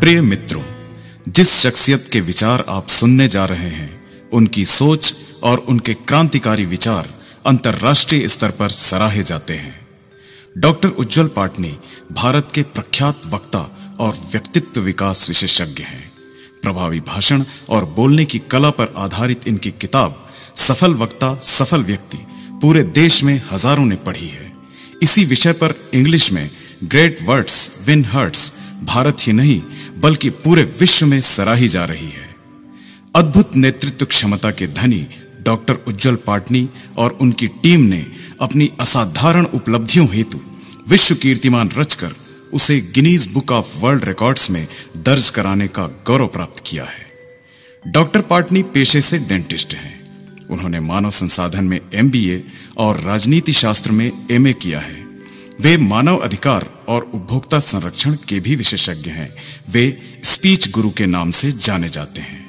प्रिय मित्रों, जिस शख्सियत के विचार आप सुनने जा रहे हैं, उनकी सोच और उनके क्रांतिकारी विचार अंतर्राष्ट्रीय स्तर पर सराहे जाते हैं। डॉक्टर उज्ज्वल पाटनी भारत के प्रख्यात वक्ता और व्यक्तित्व विकास विशेषज्ञ हैं। प्रभावी भाषण और बोलने की कला पर आधारित इनकी किताब सफल वक्ता सफल व्यक्ति पूरे देश में हजारों ने पढ़ी है। इसी विषय पर इंग्लिश में great words win hearts Bharat ही नहीं बल्कि पूरे विश्व में सराही जा रही है। अद्भुत नेतृत्व क्षमता के धनी डॉक्टर उज्ज्वल पाटनी और उनकी टीम ने अपनी असाधारण उपलब्धियों हेतु विश्व कीर्तिमान रचकर उसे Guinness book of world records में दर्ज कराने का गौरव प्राप्त किया है। डॉक्टर पाटनी पेशे से डेंटिस्ट हैं। उन्होंने मानव संसाधन में MBA और राजनीति शास्त्र में MA किया है। वे मानव अधिकार और उपभोक्ता संरक्षण के भी विशेषज्ञ हैं। वे स्पीच गुरु के नाम से जाने जाते हैं।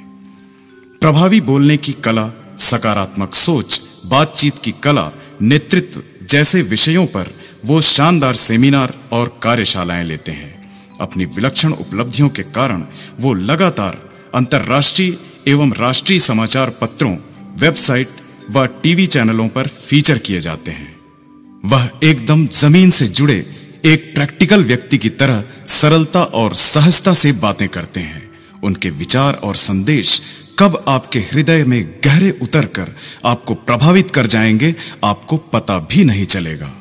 प्रभावी बोलने की कला, सकारात्मक सोच, बातचीत की कला, नेतृत्व जैसे विषयों पर वो शानदार सेमिनार और कार्यशालाएं लेते हैं। अपनी विलक्षण उपलब्धियों के कारण वो लगातार अंतर्राष्ट्रीय एवं राष्ट्रीय समाचार पत्रों, वेबसाइट व टीवी चैनलों पर फीचर किए जाते हैं। वह एकदम जमीन से जुड़े एक प्रैक्टिकल व्यक्ति की तरह सरलता और सहजता से बातें करते हैं। उनके विचार और संदेश कब आपके हृदय में गहरे उतरकर आपको प्रभावित कर जाएंगे, आपको पता भी नहीं चलेगा।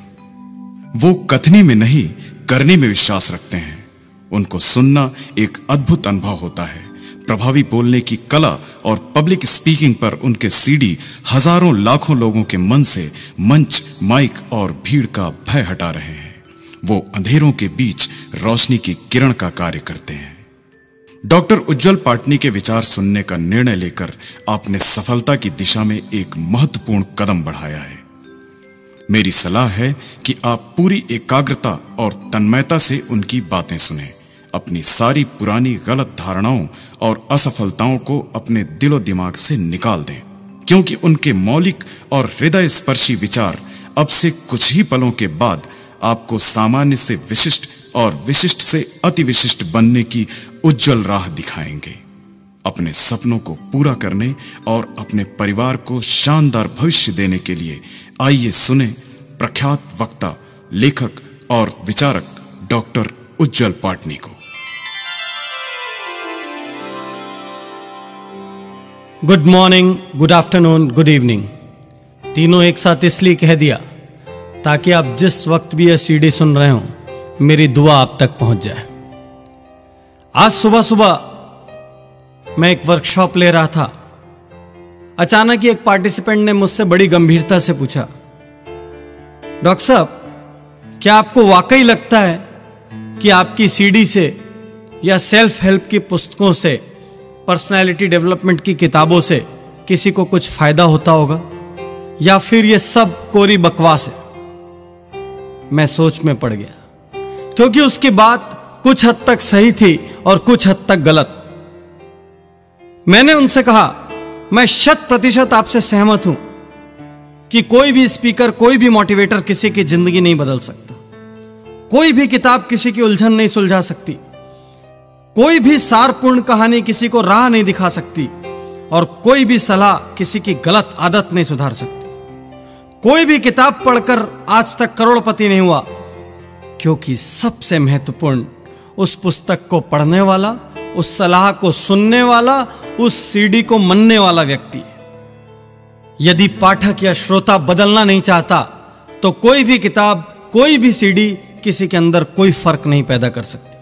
वो कथनी में नहीं, करने में विश्वास रखते हैं। उनको सुनना एक अद्भुत अनुभव होता है। प्रभावी बोलने की कला और पब्लिक स्पीकिंग पर उनके CD हजारों लाखों लोगों के मन से मंच, माइक और भीड़ का भय हटा रहे हैं। वो अंधेरों के बीच रोशनी की किरण का कार्य करते हैं। डॉक्टर उज्ज्वल पाटनी के विचार सुनने का निर्णय लेकर आपने सफलता की दिशा में एक महत्वपूर्ण कदम बढ़ाया है। मेरी सलाह है कि आप पूरी एकाग्रता और तन्मयता से उनकी बातें सुनें। अपनी सारी पुरानी गलत धारणाओं और असफलताओं को अपने दिलो दिमाग से निकाल दें, क्योंकि उनके मौलिक और हृदय स्पर्शी विचार अब से कुछ ही पलों के बाद आपको सामान्य से विशिष्ट और विशिष्ट से अति विशिष्ट बनने की उज्जवल राह दिखाएंगे। अपने सपनों को पूरा करने और अपने परिवार को शानदार भविष्य देने के लिए आइए सुने प्रख्यात वक्ता, लेखक और विचारक डॉक्टर उज्ज्वल पाटनी को। Good morning, good afternoon, good evening, तीनों एक साथ इसलिए कह दिया ताकि आप जिस वक्त भी यह CD सुन रहे हो, मेरी दुआ आप तक पहुंच जाए। आज सुबह सुबह मैं एक वर्कशॉप ले रहा था। अचानक ही एक पार्टिसिपेंट ने मुझसे बड़ी गंभीरता से पूछा, डॉक्टर साहब, क्या आपको वाकई लगता है कि आपकी CD से या सेल्फ हेल्प की पुस्तकों से, पर्सनालिटी डेवलपमेंट की किताबों से किसी को कुछ फायदा होता होगा, या फिर यह सब कोरी बकवास है? मैं सोच में पड़ गया, क्योंकि उसकी बात कुछ हद तक सही थी और कुछ हद तक गलत। मैंने उनसे कहा, मैं 100% आपसे सहमत हूं कि कोई भी स्पीकर, कोई भी मोटिवेटर किसी की जिंदगी नहीं बदल सकता। कोई भी किताब किसी की उलझन नहीं सुलझा सकती। कोई भी सारपूर्ण कहानी किसी को राह नहीं दिखा सकती, और कोई भी सलाह किसी की गलत आदत नहीं सुधार सकती। कोई भी किताब पढ़कर आज तक करोड़पति नहीं हुआ, क्योंकि सबसे महत्वपूर्ण उस पुस्तक को पढ़ने वाला, उस सलाह को सुनने वाला, उस CD को मनने वाला व्यक्ति है। यदि पाठक या श्रोता बदलना नहीं चाहता, तो कोई भी किताब, कोई भी CD किसी के अंदर कोई फर्क नहीं पैदा कर सकती।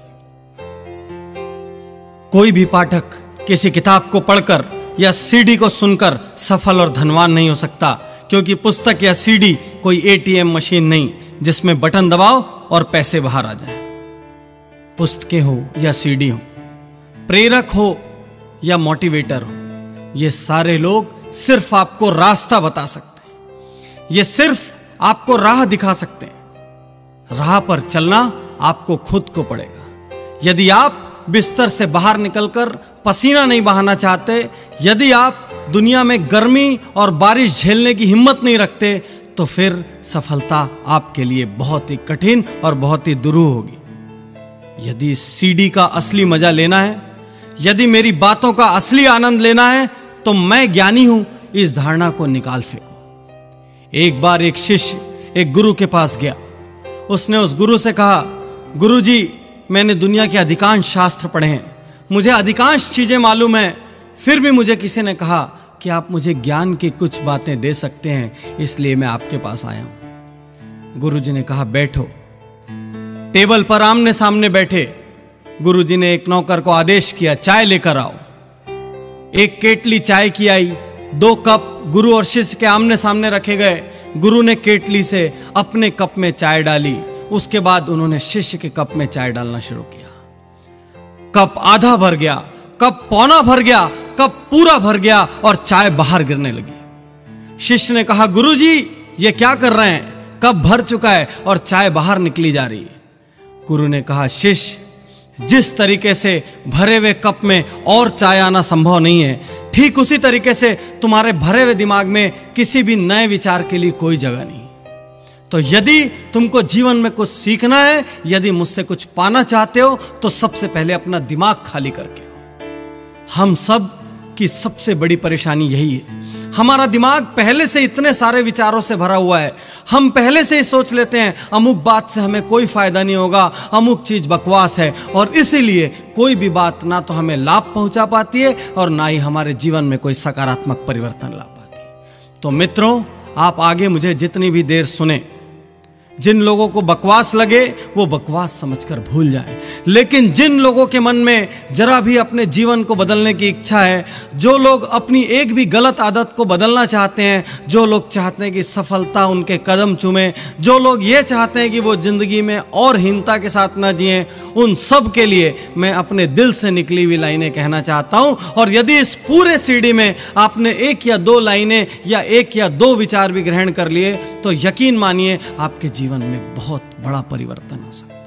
कोई भी पाठक किसी किताब को पढ़कर या CD को सुनकर सफल और धनवान नहीं हो सकता, क्योंकि पुस्तक या CD कोई ATM मशीन नहीं जिसमें बटन दबाओ और पैसे बाहर आ जाए। पुस्तकें हो या CD हो, प्रेरक हो या मोटिवेटर हो, ये सारे लोग सिर्फ आपको रास्ता बता सकते हैं। ये सिर्फ आपको राह दिखा सकते हैं। राह पर चलना आपको खुद को पड़ेगा। यदि आप बिस्तर से बाहर निकलकर पसीना नहीं बहाना चाहते, यदि आप दुनिया में गर्मी और बारिश झेलने की हिम्मत नहीं रखते, तो फिर सफलता आपके लिए बहुत ही कठिन और बहुत ही दुरूह होगी। यदि इस सीडी का असली मजा लेना है, यदि मेरी बातों का असली आनंद लेना है, तो मैं ज्ञानी हूं, इस धारणा को निकाल फेंको। एक बार एक शिष्य एक गुरु के पास गया। उसने उस गुरु से कहा, गुरुजी, मैंने दुनिया के अधिकांश शास्त्र पढ़े हैं, मुझे अधिकांश चीजें मालूम है, फिर भी मुझे किसी ने कहा कि आप मुझे ज्ञान की कुछ बातें दे सकते हैं, इसलिए मैं आपके पास आया हूं। गुरुजी ने कहा, बैठो। टेबल पर आमने सामने बैठे गुरुजी ने एक नौकर को आदेश किया, चाय लेकर आओ। एक केटली चाय की आई, 2 कप गुरु और शिष्य के आमने सामने रखे गए। गुरु ने केटली से अपने कप में चाय डाली, उसके बाद उन्होंने शिष्य के कप में चाय डालना शुरू किया। कप आधा भर गया, कप पौना भर गया, कप पूरा भर गया और चाय बाहर गिरने लगी। शिष्य ने कहा, गुरुजी, ये क्या कर रहे हैं? कप भर चुका है और चाय बाहर निकली जा रही है। गुरु ने कहा, शिष्य, जिस तरीके से भरे हुए कप में और चाय आना संभव नहीं है, ठीक उसी तरीके से तुम्हारे भरे हुए दिमाग में किसी भी नए विचार के लिए कोई जगह नहीं। तो यदि तुमको जीवन में कुछ सीखना है, यदि मुझसे कुछ पाना चाहते हो, तो सबसे पहले अपना दिमाग खाली करके आओ। हम सब की सबसे बड़ी परेशानी यही है, हमारा दिमाग पहले से इतने सारे विचारों से भरा हुआ है। हम पहले से ही सोच लेते हैं अमुक बात से हमें कोई फायदा नहीं होगा, अमुक चीज बकवास है, और इसीलिए कोई भी बात ना तो हमें लाभ पहुंचा पाती है और ना ही हमारे जीवन में कोई सकारात्मक परिवर्तन ला पाती है। तो मित्रों, आप आगे मुझे जितनी भी देर सुने, जिन लोगों को बकवास लगे वो बकवास समझकर भूल जाएं, लेकिन जिन लोगों के मन में जरा भी अपने जीवन को बदलने की इच्छा है, जो लोग अपनी एक भी गलत आदत को बदलना चाहते हैं, जो लोग चाहते हैं कि सफलता उनके कदम चूमे, जो लोग ये चाहते हैं कि वो जिंदगी में और हीनता के साथ ना जिएं, उन सब के लिए मैं अपने दिल से निकली हुई लाइनें कहना चाहता हूं। और यदि इस पूरे सीडी में आपने 1 या 2 लाइनें या 1 या 2 विचार भी ग्रहण कर लिए, तो यकीन मानिए आपके जीवन में बहुत बड़ा परिवर्तन हो सकता है।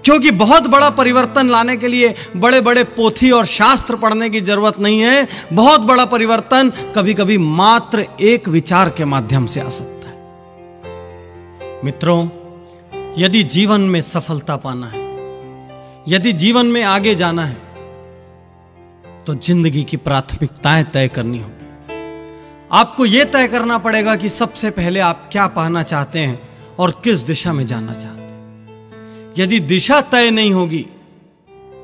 क्योंकि बहुत बड़ा परिवर्तन लाने के लिए बड़े बड़े पोथी और शास्त्र पढ़ने की जरूरत नहीं है। बहुत बड़ा परिवर्तन कभी कभी मात्र एक विचार के माध्यम से आ सकता है। मित्रों, यदि जीवन में सफलता पाना है, यदि जीवन में आगे जाना है, तो जिंदगी की प्राथमिकताएं तय करनी होगी। आपको यह तय करना पड़ेगा कि सबसे पहले आप क्या पाना चाहते हैं और किस दिशा में जाना चाहते हैं। यदि दिशा तय नहीं होगी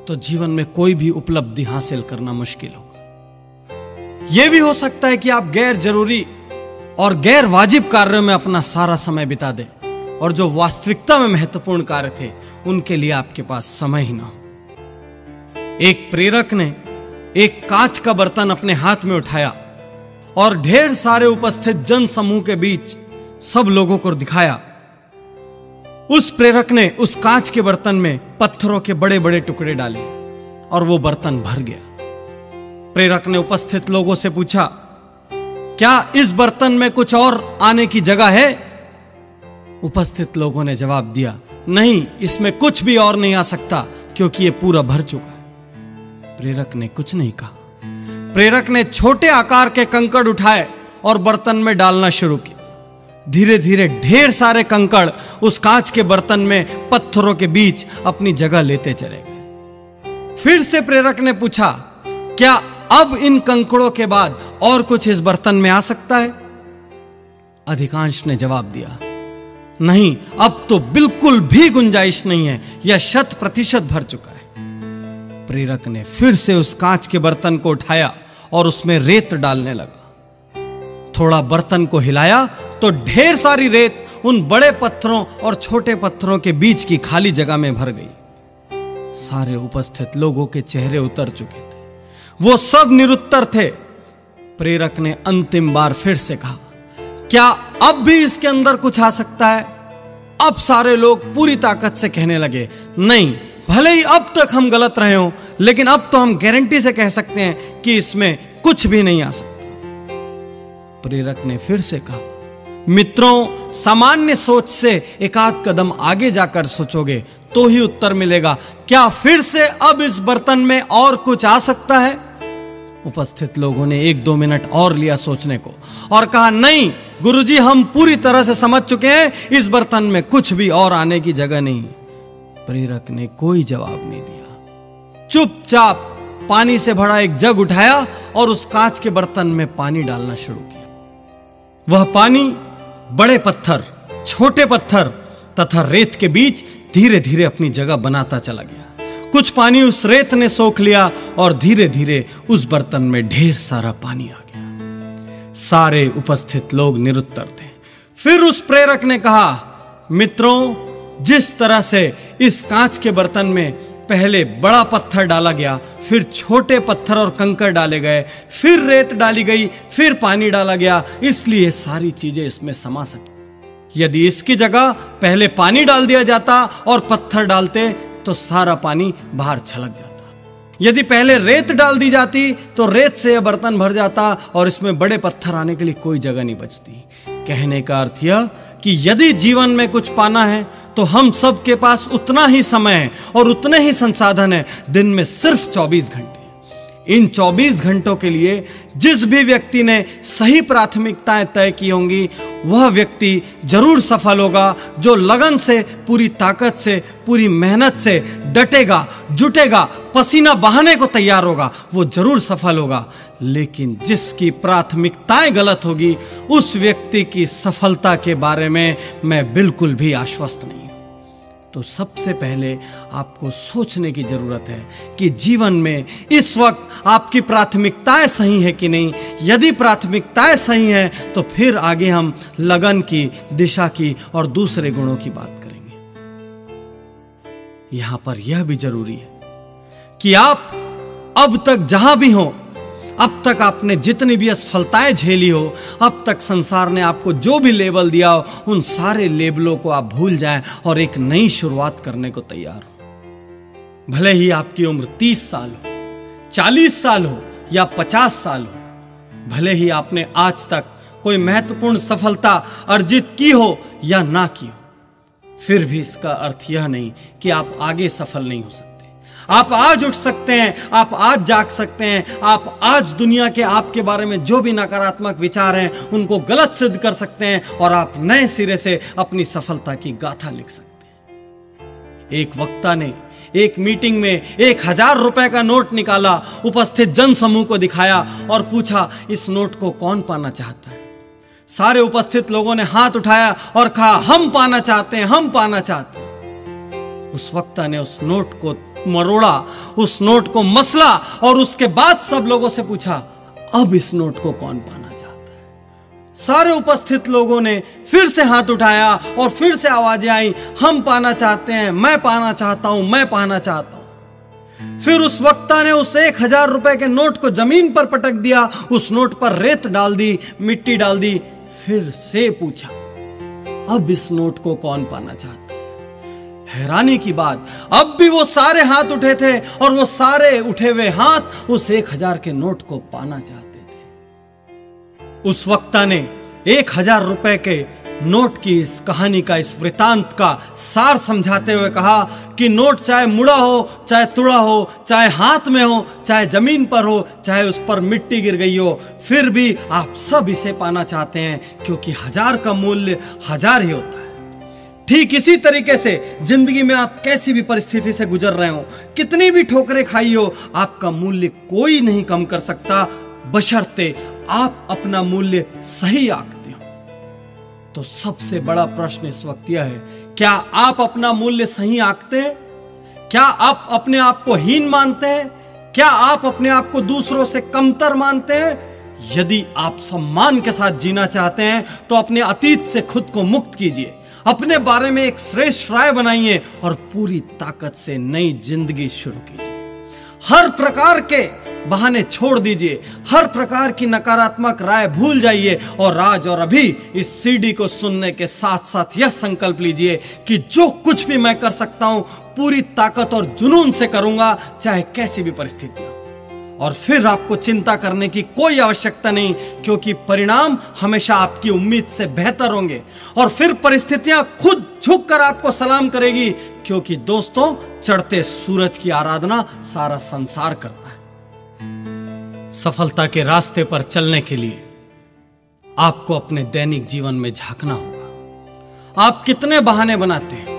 तो जीवन में कोई भी उपलब्धि हासिल करना मुश्किल होगा। यह भी हो सकता है कि आप गैर जरूरी और गैर वाजिब कार्यों में अपना सारा समय बिता दें और जो वास्तविकता में महत्वपूर्ण कार्य थे उनके लिए आपके पास समय ही ना हो। एक प्रेरक ने एक कांच का बर्तन अपने हाथ में उठाया और ढेर सारे उपस्थित जन समूह के बीच सब लोगों को दिखाया। उस प्रेरक ने उस कांच के बर्तन में पत्थरों के बड़े बड़े टुकड़े डाले और वो बर्तन भर गया। प्रेरक ने उपस्थित लोगों से पूछा, क्या इस बर्तन में कुछ और आने की जगह है? उपस्थित लोगों ने जवाब दिया, नहीं, इसमें कुछ भी और नहीं आ सकता क्योंकि ये पूरा भर चुका है। प्रेरक ने कुछ नहीं कहा। प्रेरक ने छोटे आकार के कंकड़ उठाए और बर्तन में डालना शुरू किया। धीरे धीरे ढेर सारे कंकड़ उस कांच के बर्तन में पत्थरों के बीच अपनी जगह लेते चले गए। फिर से प्रेरक ने पूछा, क्या अब इन कंकड़ों के बाद और कुछ इस बर्तन में आ सकता है? अधिकांश ने जवाब दिया, नहीं, अब तो बिल्कुल भी गुंजाइश नहीं है, यह 100% भर चुका है। प्रेरक ने फिर से उस कांच के बर्तन को उठाया और उसमें रेत डालने लगा। थोड़ा बर्तन को हिलाया तो ढेर सारी रेत उन बड़े पत्थरों और छोटे पत्थरों के बीच की खाली जगह में भर गई। सारे उपस्थित लोगों के चेहरे उतर चुके थे, वो सब निरुत्तर थे। प्रेरक ने अंतिम बार फिर से कहा, क्या अब भी इसके अंदर कुछ आ सकता है? अब सारे लोग पूरी ताकत से कहने लगे, नहीं, भले ही अब तक हम गलत रहे हों, लेकिन अब तो हम गारंटी से कह सकते हैं कि इसमें कुछ भी नहीं आ सकता। प्रेरक ने फिर से कहा, मित्रों, सामान्य सोच से एक आध कदम आगे जाकर सोचोगे तो ही उत्तर मिलेगा। क्या फिर से अब इस बर्तन में और कुछ आ सकता है? उपस्थित लोगों ने 1-2 मिनट और लिया सोचने को और कहा, नहीं गुरुजी, हम पूरी तरह से समझ चुके हैं, इस बर्तन में कुछ भी और आने की जगह नहीं। प्रेरक ने कोई जवाब नहीं दिया। चुपचाप पानी से भरा एक जग उठाया और उस कांच के बर्तन में पानी डालना शुरू किया। वह पानी बड़े पत्थर, छोटे पत्थर तथा रेत के बीच धीरे धीरे अपनी जगह बनाता चला गया। कुछ पानी उस रेत ने सोख लिया और धीरे धीरे उस बर्तन में ढेर सारा पानी आ गया। सारे उपस्थित लोग निरुत्तर थे। फिर उस प्रेरक ने कहा, मित्रों, जिस तरह से इस कांच के बर्तन में पहले बड़ा पत्थर डाला गया, फिर छोटे पत्थर और कंकड़ डाले गए, फिर रेत डाली गई, फिर पानी डाला गया, इसलिए सारी चीजें इसमें समा सकी। यदि इसकी जगह पहले पानी डाल दिया जाता और पत्थर डालते तो सारा पानी बाहर छलक जाता। यदि पहले रेत डाल दी जाती तो रेत से यह बर्तन भर जाता और इसमें बड़े पत्थर आने के लिए कोई जगह नहीं बचती। कहने का अर्थ यह कि यदि जीवन में कुछ पाना है तो हम सब के पास उतना ही समय है और उतने ही संसाधन है। दिन में सिर्फ 24 घंटे। इन 24 घंटों के लिए जिस भी व्यक्ति ने सही प्राथमिकताएं तय की होंगी वह व्यक्ति जरूर सफल होगा। जो लगन से, पूरी ताकत से, पूरी मेहनत से डटेगा, जुटेगा, पसीना बहाने को तैयार होगा, वो जरूर सफल होगा। लेकिन जिसकी प्राथमिकताएं गलत होगी उस व्यक्ति की सफलता के बारे में मैं बिल्कुल भी आश्वस्त नहीं। तो सबसे पहले आपको सोचने की जरूरत है कि जीवन में इस वक्त आपकी प्राथमिकताएं सही है कि नहीं। यदि प्राथमिकताएं सही हैं तो फिर आगे हम लगन की, दिशा की और दूसरे गुणों की बात करेंगे। यहां पर यह भी जरूरी है कि आप अब तक जहां भी हो, अब तक आपने जितनी भी असफलताएं झेली हो, अब तक संसार ने आपको जो भी लेबल दिया हो, उन सारे लेबलों को आप भूल जाएं और एक नई शुरुआत करने को तैयार हो। भले ही आपकी उम्र 30 साल हो, 40 साल हो या 50 साल हो, भले ही आपने आज तक कोई महत्वपूर्ण सफलता अर्जित की हो या ना की हो, फिर भी इसका अर्थ यह नहीं कि आप आगे सफल नहीं हो सकते। आप आज उठ सकते हैं, आप आज जाग सकते हैं, आप आज दुनिया के आपके बारे में जो भी नकारात्मक विचार हैं उनको गलत सिद्ध कर सकते हैं और आप नए सिरे से अपनी सफलता की गाथा लिख सकते हैं। एक वक्ता ने एक मीटिंग में 1000 रुपए का नोट निकाला, उपस्थित जन समूह को दिखाया और पूछा, इस नोट को कौन पाना चाहता है? सारे उपस्थित लोगों ने हाथ उठाया और कहा, हम पाना चाहते हैं, हम पाना चाहते हैं। उस वक्ता ने उस नोट को मरोड़ा, उस नोट को मसला और उसके बाद सब लोगों से पूछा, अब इस नोट को कौन पाना चाहता है? सारे उपस्थित लोगों ने फिर से हाथ उठाया और फिर से आवाजें आई, हम पाना चाहते हैं, मैं पाना चाहता हूं, मैं पाना चाहता हूं। फिर उस वक्ता ने उस 1000 रुपए के नोट को जमीन पर पटक दिया, उस नोट पर रेत डाल दी, मिट्टी डाल दी, फिर से पूछा, अब इस नोट को कौन पाना चाहता है? हैरानी की बात, अब भी वो सारे हाथ उठे थे और वो सारे उठे हुए हाथ उस 1000 के नोट को पाना चाहते थे। उस वक्ता ने 1000 रुपए के नोट की इस कहानी का, इस वृतांत का सार समझाते हुए कहा कि नोट चाहे मुड़ा हो, चाहे तुड़ा हो, चाहे हाथ में हो, चाहे जमीन पर हो, चाहे उस पर मिट्टी गिर गई हो, फिर भी आप सब इसे पाना चाहते हैं क्योंकि 1000 का मूल्य 1000 ही होता है। ठीक इसी तरीके से जिंदगी में आप कैसी भी परिस्थिति से गुजर रहे हो, कितनी भी ठोकरें खाई हो, आपका मूल्य कोई नहीं कम कर सकता बशर्ते आप अपना मूल्य सही आंकते हो। तो सबसे बड़ा प्रश्न इस वक्त यह है, क्या आप अपना मूल्य सही आंकते हैं? क्या आप अपने आप को हीन मानते हैं? क्या आप अपने आप को दूसरों से कमतर मानते हैं? यदि आप सम्मान के साथ जीना चाहते हैं तो अपने अतीत से खुद को मुक्त कीजिए, अपने बारे में एक श्रेष्ठ राय बनाइए और पूरी ताकत से नई जिंदगी शुरू कीजिए। हर प्रकार के बहाने छोड़ दीजिए, हर प्रकार की नकारात्मक राय भूल जाइए और आज और अभी इस सीडी को सुनने के साथ साथ यह संकल्प लीजिए कि जो कुछ भी मैं कर सकता हूं पूरी ताकत और जुनून से करूंगा, चाहे कैसी भी परिस्थिति हो। और फिर आपको चिंता करने की कोई आवश्यकता नहीं, क्योंकि परिणाम हमेशा आपकी उम्मीद से बेहतर होंगे और फिर परिस्थितियां खुद झुककर आपको सलाम करेगी, क्योंकि दोस्तों, चढ़ते सूरज की आराधना सारा संसार करता है। सफलता के रास्ते पर चलने के लिए आपको अपने दैनिक जीवन में झांकना होगा। आप कितने बहाने बनाते हैं,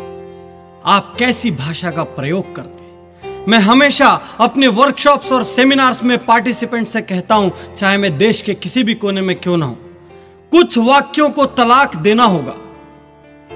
आप कैसी भाषा का प्रयोग करते हैं। मैं हमेशा अपने वर्कशॉप्स और सेमिनार्स में पार्टिसिपेंट से कहता हूं, चाहे मैं देश के किसी भी कोने में क्यों ना हूं, कुछ वाक्यों को तलाक देना होगा।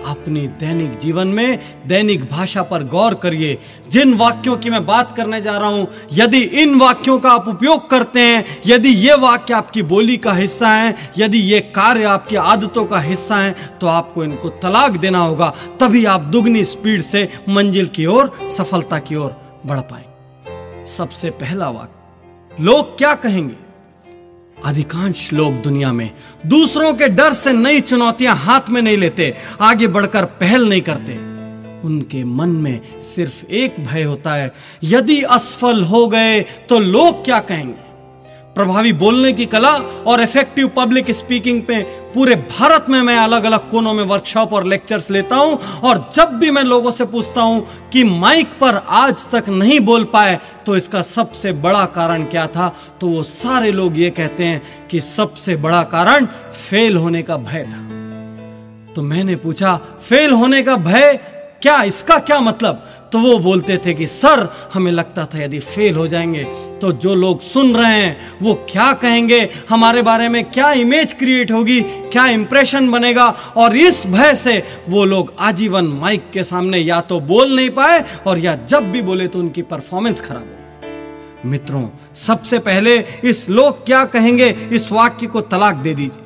अपनी दैनिक जीवन में दैनिक भाषा पर गौर करिए। जिन वाक्यों की मैं बात करने जा रहा हूं, यदि इन वाक्यों का आप उपयोग करते हैं, यदि ये वाक्य आपकी बोली का हिस्सा है, यदि ये कार्य आपकी आदतों का हिस्सा है, तो आपको इनको तलाक देना होगा। तभी आप दुगनी स्पीड से मंजिल की ओर, सफलता की ओर बढ़ पाएंगे। सबसे पहला वाक्य, लोग क्या कहेंगे। अधिकांश लोग दुनिया में दूसरों के डर से नई चुनौतियां हाथ में नहीं लेते, आगे बढ़कर पहल नहीं करते। उनके मन में सिर्फ एक भय होता है, यदि असफल हो गए तो लोग क्या कहेंगे। प्रभावी बोलने की कला और इफेक्टिव पब्लिक स्पीकिंग पे पूरे भारत में मैं अलग अलग कोनों में वर्कशॉप और लेक्चर्स लेता हूं, और जब भी मैं लोगों से पूछता हूं कि माइक पर आज तक नहीं बोल पाए तो इसका सबसे बड़ा कारण क्या था, तो वो सारे लोग ये कहते हैं कि सबसे बड़ा कारण फेल होने का भय था। तो मैंने पूछा, फेल होने का भय क्या, इसका क्या मतलब। तो वो बोलते थे कि सर, हमें लगता था यदि फेल हो जाएंगे तो जो लोग सुन रहे हैं वो क्या कहेंगे, हमारे बारे में क्या इमेज क्रिएट होगी, क्या इंप्रेशन बनेगा, और इस भय से वो लोग आजीवन माइक के सामने या तो बोल नहीं पाए, और या जब भी बोले तो उनकी परफॉर्मेंस खराब हो। मित्रों, सबसे पहले इस लोग क्या कहेंगे इस वाक्य को तलाक दे दीजिए।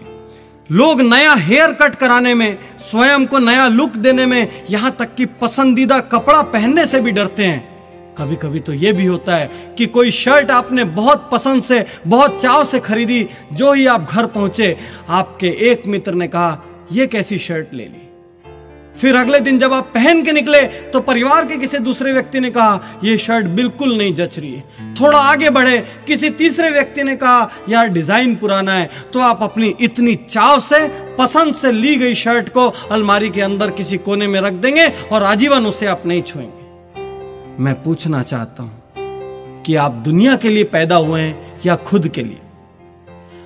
लोग नया हेयर कट कराने में, स्वयं को नया लुक देने में, यहां तक कि पसंदीदा कपड़ा पहनने से भी डरते हैं। कभी कभी तो यह भी होता है कि कोई शर्ट आपने बहुत पसंद से, बहुत चाव से खरीदी, जो ही आप घर पहुंचे आपके एक मित्र ने कहा, यह कैसी शर्ट ले ली। फिर अगले दिन जब आप पहन के निकले तो परिवार के किसी दूसरे व्यक्ति ने कहा, यह शर्ट बिल्कुल नहीं जच रही है। थोड़ा आगे बढ़े, किसी तीसरे व्यक्ति ने कहा, यार डिजाइन पुराना है। तो आप अपनी इतनी चाव से, पसंद से ली गई शर्ट को अलमारी के अंदर किसी कोने में रख देंगे और आजीवन उसे आप नहीं छुएंगे। मैं पूछना चाहता हूं कि आप दुनिया के लिए पैदा हुए हैं या खुद के लिए।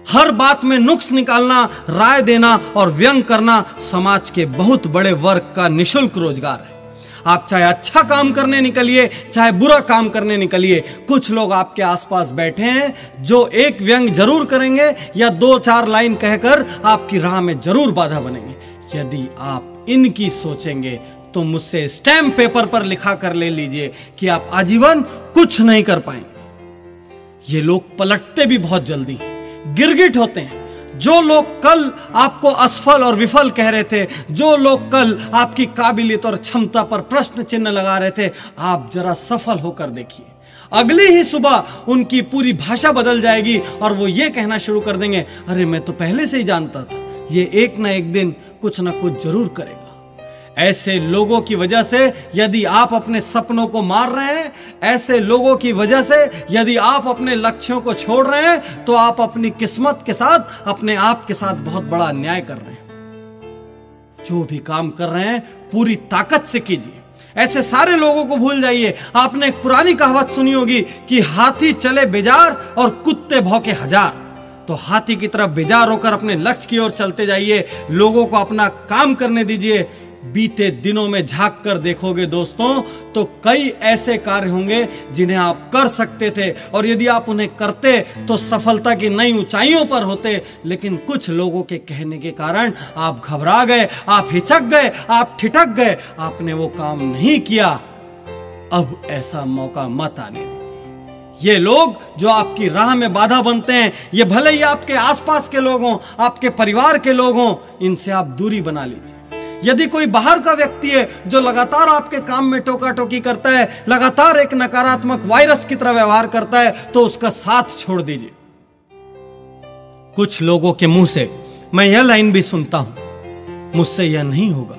हर बात में नुक्स निकालना, राय देना और व्यंग करना समाज के बहुत बड़े वर्ग का निशुल्क रोजगार है। आप चाहे अच्छा काम करने निकलिए, चाहे बुरा काम करने निकलिए, कुछ लोग आपके आसपास बैठे हैं जो एक व्यंग जरूर करेंगे या 2-4 लाइन कहकर आपकी राह में जरूर बाधा बनेंगे। यदि आप इनकी सोचेंगे तो मुझसे स्टैम्प पेपर पर लिखा कर ले लीजिए कि आप आजीवन कुछ नहीं कर पाएंगे। ये लोग पलटते भी बहुत जल्दी हैं, गिरगिट होते हैं। जो लोग कल आपको असफल और विफल कह रहे थे, जो लोग कल आपकी काबिलियत और क्षमता पर प्रश्न चिन्ह लगा रहे थे, आप जरा सफल होकर देखिए, अगली ही सुबह उनकी पूरी भाषा बदल जाएगी और वो ये कहना शुरू कर देंगे, अरे मैं तो पहले से ही जानता था, ये एक ना एक दिन कुछ ना कुछ जरूर करेगा। ऐसे लोगों की वजह से यदि आप अपने सपनों को मार रहे हैं, ऐसे लोगों की वजह से यदि आप अपने लक्ष्यों को छोड़ रहे हैं, तो आप अपनी किस्मत के साथ, अपने आप के साथ बहुत बड़ा अन्याय कर रहे हैं। जो भी काम कर रहे हैं पूरी ताकत से कीजिए। ऐसे सारे लोगों को भूल जाइए। आपने एक पुरानी कहावत सुनी होगी कि हाथी चले बेजार और कुत्ते भौंके हजार। तो हाथी की तरफ बेजार होकर अपने लक्ष्य की ओर चलते जाइए, लोगों को अपना काम करने दीजिए। बीते दिनों में झांक कर देखोगे दोस्तों, तो कई ऐसे कार्य होंगे जिन्हें आप कर सकते थे, और यदि आप उन्हें करते तो सफलता की नई ऊंचाइयों पर होते। लेकिन कुछ लोगों के कहने के कारण आप घबरा गए, आप हिचक गए, आप ठिठक गए, आपने वो काम नहीं किया। अब ऐसा मौका मत आने दीजिए। ये लोग जो आपकी राह में बाधा बनते हैं, ये भले ही आपके आसपास के लोग हों, आपके परिवार के लोग हों, इनसे आप दूरी बना लीजिए। यदि कोई बाहर का व्यक्ति है जो लगातार आपके काम में टोका टोकी करता है, लगातार एक नकारात्मक वायरस की तरह व्यवहार करता है, तो उसका साथ छोड़ दीजिए। कुछ लोगों के मुंह से मैं यह लाइन भी सुनता हूं, मुझसे यह नहीं होगा,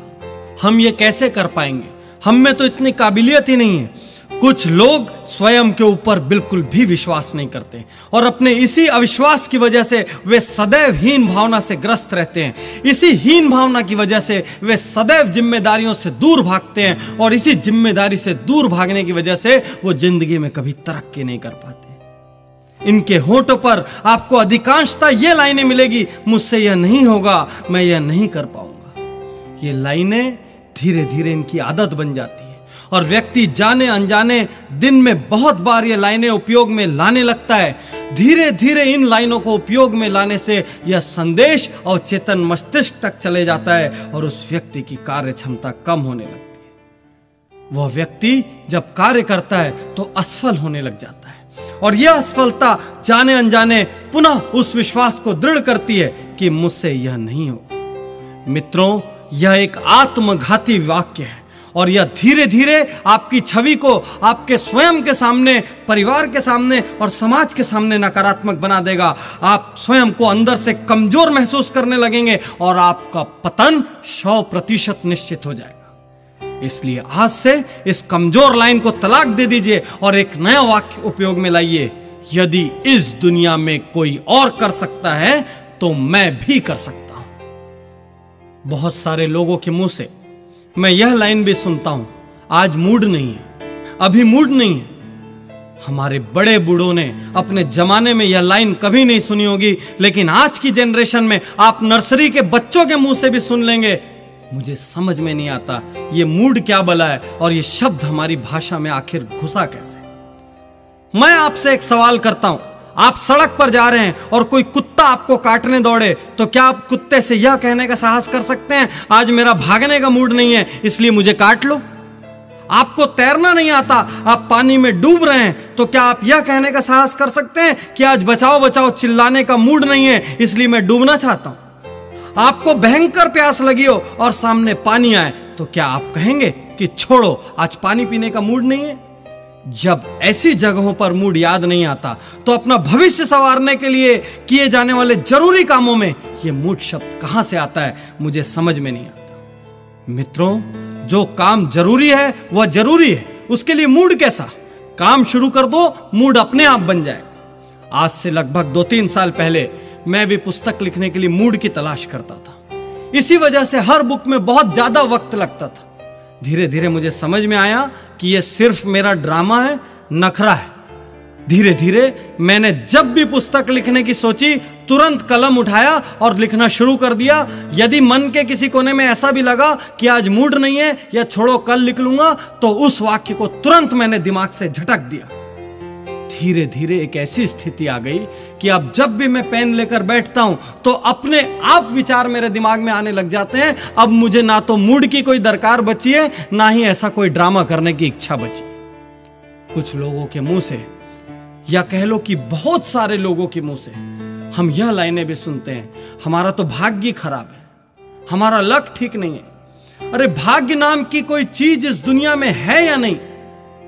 हम ये कैसे कर पाएंगे, हम में तो इतनी काबिलियत ही नहीं है। कुछ लोग स्वयं के ऊपर बिल्कुल भी विश्वास नहीं करते और अपने इसी अविश्वास की वजह से वे सदैव हीन भावना से ग्रस्त रहते हैं। इसी हीन भावना की वजह से वे सदैव जिम्मेदारियों से दूर भागते हैं और इसी जिम्मेदारी से दूर भागने की वजह से वो जिंदगी में कभी तरक्की नहीं कर पाते। इनके होठों पर आपको अधिकांशतः ये लाइनें मिलेगी, मुझसे यह नहीं होगा, मैं यह नहीं कर पाऊंगा। ये लाइनें धीरे धीरे इनकी आदत बन जाती है और व्यक्ति जाने अनजाने दिन में बहुत बार ये लाइनें उपयोग में लाने लगता है। धीरे धीरे इन लाइनों को उपयोग में लाने से यह संदेश और चेतन मस्तिष्क तक चले जाता है और उस व्यक्ति की कार्य क्षमता कम होने लगती है। वह व्यक्ति जब कार्य करता है तो असफल होने लग जाता है और यह असफलता जाने अनजाने पुनः उस विश्वास को दृढ़ करती है कि मुझसे यह नहीं होगा। मित्रों, यह एक आत्मघाती वाक्य है और यह धीरे धीरे आपकी छवि को आपके स्वयं के सामने, परिवार के सामने और समाज के सामने नकारात्मक बना देगा। आप स्वयं को अंदर से कमजोर महसूस करने लगेंगे और आपका पतन 100% निश्चित हो जाएगा। इसलिए आज से इस कमजोर लाइन को तलाक दे दीजिए और एक नया वाक्य उपयोग में लाइए, यदि इस दुनिया में कोई और कर सकता है तो मैं भी कर सकता हूं। बहुत सारे लोगों के मुंह से मैं यह लाइन भी सुनता हूं, आज मूड नहीं है, अभी मूड नहीं है। हमारे बड़े बूढ़ों ने अपने जमाने में यह लाइन कभी नहीं सुनी होगी, लेकिन आज की जनरेशन में आप नर्सरी के बच्चों के मुंह से भी सुन लेंगे। मुझे समझ में नहीं आता ये मूड क्या बला है और ये शब्द हमारी भाषा में आखिर घुसा कैसे। मैं आपसे एक सवाल करता हूं, आप सड़क पर जा रहे हैं और कोई कुत्ता आपको काटने दौड़े तो क्या आप कुत्ते से यह कहने का साहस कर सकते हैं, आज मेरा भागने का मूड नहीं है इसलिए मुझे काट लो? आपको तैरना नहीं आता, आप पानी में डूब रहे हैं तो क्या आप यह कहने का साहस कर सकते हैं कि आज बचाओ बचाओ चिल्लाने का मूड नहीं है इसलिए मैं डूबना चाहता हूं? आपको भयंकर प्यास लगी हो और सामने पानी आए तो क्या आप कहेंगे कि छोड़ो आज पानी पीने का मूड नहीं है? जब ऐसी जगहों पर मूड याद नहीं आता तो अपना भविष्य संवारने के लिए किए जाने वाले जरूरी कामों में यह मूड शब्द कहां से आता है, मुझे समझ में नहीं आता। मित्रों, जो काम जरूरी है वह जरूरी है, उसके लिए मूड कैसा? काम शुरू कर दो, मूड अपने आप बन जाएगा। आज से लगभग 2-3 साल पहले मैं भी पुस्तक लिखने के लिए मूड की तलाश करता था। इसी वजह से हर बुक में बहुत ज्यादा वक्त लगता था। धीरे धीरे मुझे समझ में आया कि यह सिर्फ मेरा ड्रामा है, नखरा है। धीरे धीरे मैंने जब भी पुस्तक लिखने की सोची तुरंत कलम उठाया और लिखना शुरू कर दिया। यदि मन के किसी कोने में ऐसा भी लगा कि आज मूड नहीं है या छोड़ो कल लिख लूंगा, तो उस वाक्य को तुरंत मैंने दिमाग से झटक दिया। धीरे धीरे एक ऐसी स्थिति आ गई कि अब जब भी मैं पेन लेकर बैठता हूं तो अपने आप विचार मेरे दिमाग में आने लग जाते हैं। अब मुझे ना तो मूड की कोई दरकार बची है, ना ही ऐसा कोई ड्रामा करने की इच्छा बची। कुछ लोगों के मुंह से, या कह लो कि बहुत सारे लोगों के मुंह से हम यह लाइनें भी सुनते हैं, हमारा तो भाग्य खराब है, हमारा लक ठीक नहीं है। अरे भाग्य नाम की कोई चीज इस दुनिया में है या नहीं,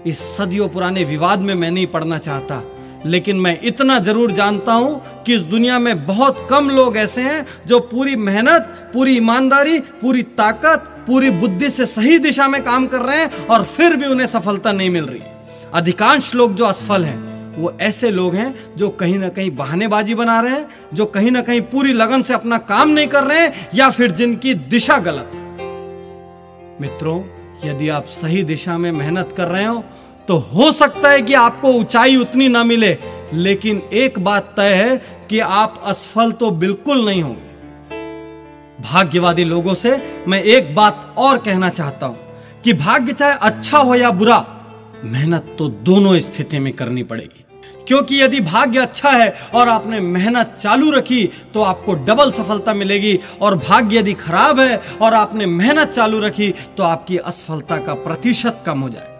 इस सदियों पुराने विवाद में मैं नहीं पड़ना चाहता, लेकिन मैं इतना जरूर जानता हूं कि इस दुनिया में बहुत कम लोग ऐसे हैं जो पूरी मेहनत, पूरी ईमानदारी, पूरी ताकत, पूरी बुद्धि से सही दिशा में काम कर रहे हैं और फिर भी उन्हें सफलता नहीं मिल रही। अधिकांश लोग जो असफल हैं वो ऐसे लोग हैं जो कहीं ना कहीं बहानेबाजी बना रहे हैं, जो कहीं ना कहीं पूरी लगन से अपना काम नहीं कर रहे हैं, या फिर जिनकी दिशा गलत है। मित्रों, यदि आप सही दिशा में मेहनत कर रहे हो तो हो सकता है कि आपको ऊंचाई उतनी ना मिले, लेकिन एक बात तय है कि आप असफल तो बिल्कुल नहीं होंगे। भाग्यवादी लोगों से मैं एक बात और कहना चाहता हूं कि भाग्य चाहे अच्छा हो या बुरा, मेहनत तो दोनों स्थिति में करनी पड़ेगी। क्योंकि यदि भाग्य अच्छा है और आपने मेहनत चालू रखी तो आपको डबल सफलता मिलेगी, और भाग्य यदि खराब है और आपने मेहनत चालू रखी तो आपकी असफलता का प्रतिशत कम हो जाएगा।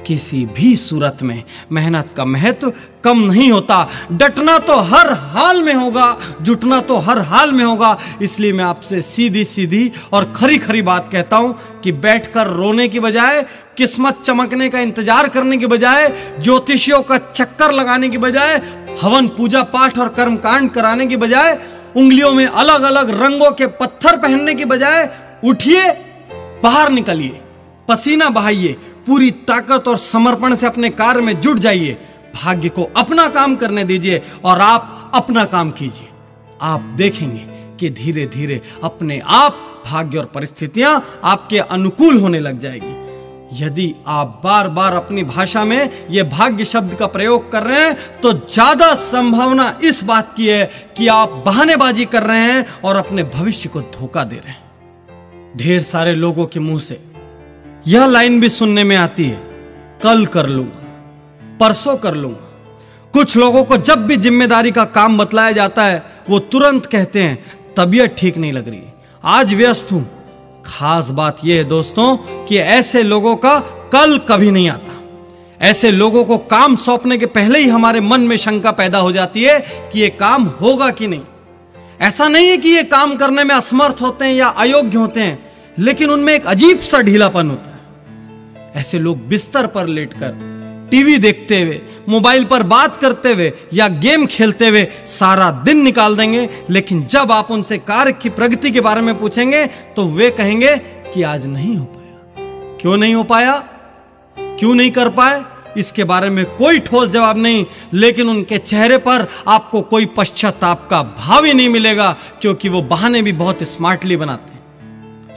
किसी भी सूरत में मेहनत का महत्व कम नहीं होता। डटना तो हर हाल में होगा, जुटना तो हर हाल में होगा। इसलिए मैं आपसे सीधी सीधी और खरी खरी बात कहता हूं कि बैठकर रोने की बजाय, किस्मत चमकने का इंतजार करने की बजाय, ज्योतिषियों का चक्कर लगाने की बजाय, हवन पूजा पाठ और कर्मकांड कराने की बजाय, उंगलियों में अलग अलग रंगों के पत्थर पहनने की बजाय उठिए, बाहर निकलिए, पसीना बहाइए, पूरी ताकत और समर्पण से अपने कार्य में जुट जाइए। भाग्य को अपना काम करने दीजिए और आप अपना काम कीजिए। आप देखेंगे कि धीरे धीरे अपने आप भाग्य और परिस्थितियां आपके अनुकूल होने लग जाएगी। यदि आप बार बार अपनी भाषा में यह भाग्य शब्द का प्रयोग कर रहे हैं तो ज्यादा संभावना इस बात की है कि आप बहानेबाजी कर रहे हैं और अपने भविष्य को धोखा दे रहे हैं। ढेर सारे लोगों के मुंह से यह लाइन भी सुनने में आती है, कल कर लूंगा, परसों कर लूंगा। कुछ लोगों को जब भी जिम्मेदारी का काम बतलाया जाता है वो तुरंत कहते हैं तबीयत ठीक नहीं लग रही, आज व्यस्त हूं। खास बात यह है दोस्तों कि ऐसे लोगों का कल कभी नहीं आता। ऐसे लोगों को काम सौंपने के पहले ही हमारे मन में शंका पैदा हो जाती है कि यह काम होगा कि नहीं। ऐसा नहीं है कि ये काम करने में असमर्थ होते हैं या अयोग्य होते हैं, लेकिन उनमें एक अजीब सा ढीलापन होता है। ऐसे लोग बिस्तर पर लेटकर टीवी देखते हुए, मोबाइल पर बात करते हुए या गेम खेलते हुए सारा दिन निकाल देंगे, लेकिन जब आप उनसे कार्य की प्रगति के बारे में पूछेंगे तो वे कहेंगे कि आज नहीं हो पाया। क्यों नहीं हो पाया, क्यों नहीं कर पाए, इसके बारे में कोई ठोस जवाब नहीं, लेकिन उनके चेहरे पर आपको कोई पश्चाताप का भाव ही नहीं मिलेगा, क्योंकि वो बहाने भी बहुत स्मार्टली बनाते हैं।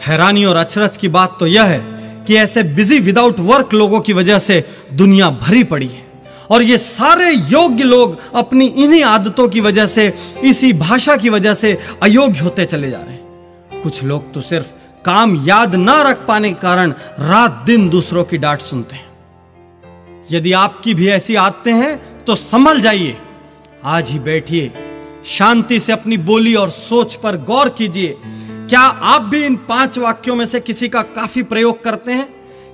हैरानी और अचरज की बात तो यह है कि ऐसे बिजी विदाउट वर्क लोगों की वजह से दुनिया भरी पड़ी है, और ये सारे योग्य लोग अपनी इन्हीं आदतों की वजह से, इसी भाषा की वजह से अयोग्य होते चले जा रहे हैं। कुछ लोग तो सिर्फ काम याद ना रख पाने के कारण रात दिन दूसरों की डांट सुनते हैं। यदि आपकी भी ऐसी आदतें हैं तो संभल जाइए, आज ही बैठिए, शांति से अपनी बोली और सोच पर गौर कीजिए। क्या आप भी इन 5 वाक्यों में से किसी का काफी प्रयोग करते हैं?